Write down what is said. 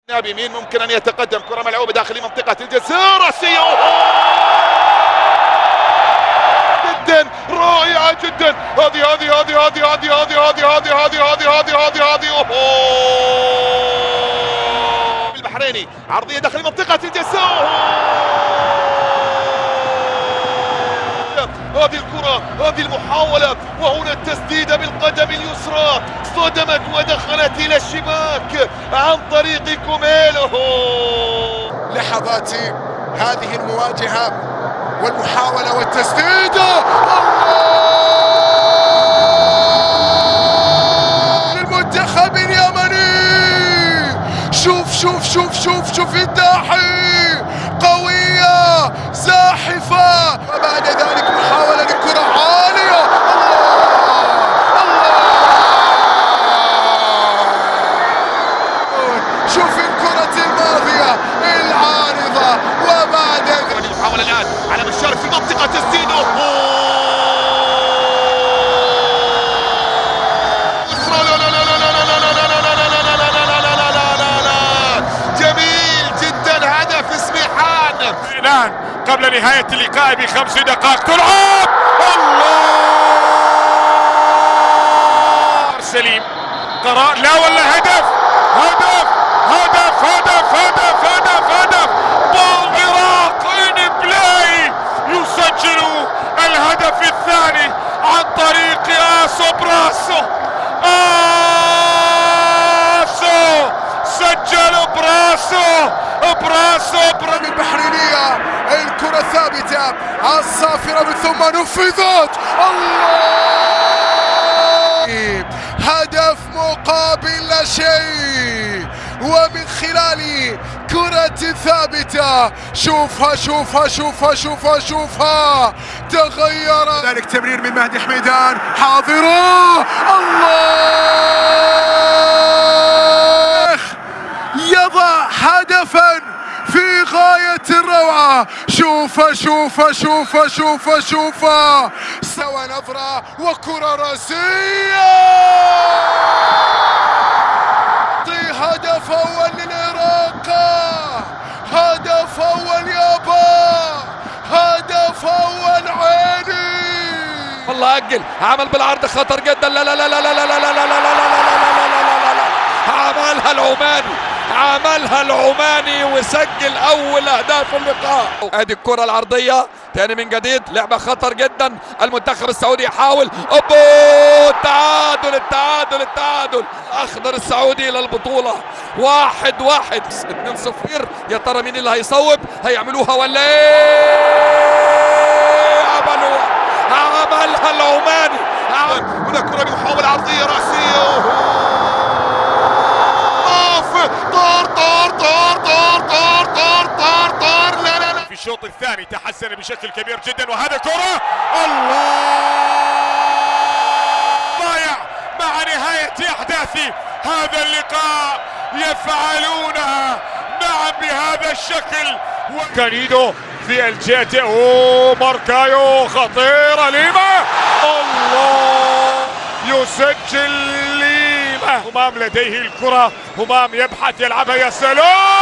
يمين ممكن ان يتقدم، كرة ملعوبة داخل منطقة الجزيرة، جدا رائعة جدا. هذه البحريني عرضية داخل منطقة الجزيرة. هذه الكرة، هذه المحاولة، وهنا التسديدة بالقدم اليسرى صدمت ودخلت إلى الشباك عن طريق كوميلو. لحظات هذه المواجهة والمحاولة والتسديدة، للمنتخب اليمني. شوف الداحي، قوية زاحفة، وبعد ذلك محاولة لكرة عالية. شوف الكرة الماضية العارضة، وبعد ذلك المحاولة الآن على مشارك في منطقة تسديده. جميل جدا، هدف سميحان الآن قبل نهاية اللقاء ب5 دقائق تلعب. الله، سليم قرار، لا ولا هدف. بول عراق ان بلاي يسجل الهدف الثاني عن طريق آسو براسو. سجل براسو البحرينية. الكرة ثابتة الصافرة من ثم نفذت. الله، هدف مقابل لا شيء، ومن خلال كرة ثابتة. شوفها تغير. ذلك تمرير من مهدي حميدان، حاضرة. الله، يضع هدفا في غاية الروعة. شوفها سوى نظرة وكرة راسية. هدف أول للعراق، هدف أول يابا، هدف أول عيني. والله أجل، عمل بالعرض خطر جدا. لا عملها العماني وسجل أول أهداف اللقاء. ادي الكرة العرضية تاني من جديد، لعبة خطر جدا. المنتخب السعودي يحاول، التعادل. أخضر السعودي إلى البطولة 1-1. 2-0. يا ترى مين اللي هيصوب؟ هيعملوها ولا ايه؟ عملها العماني. هنا كرة بمحاولة عرضية رأسية. لا. في الشوط الثاني تحسن بشكل كبير جدا، وهذا كرة الله ضايع. مع نهاية أحداث هذا اللقاء يفعلونها نعم بهذا الشكل. كاريدو في الجهة، ماركايو خطيرة، ليما الله يسجل. ليما همام لديه الكرة، همام يبحث يلعبها، يا سلام.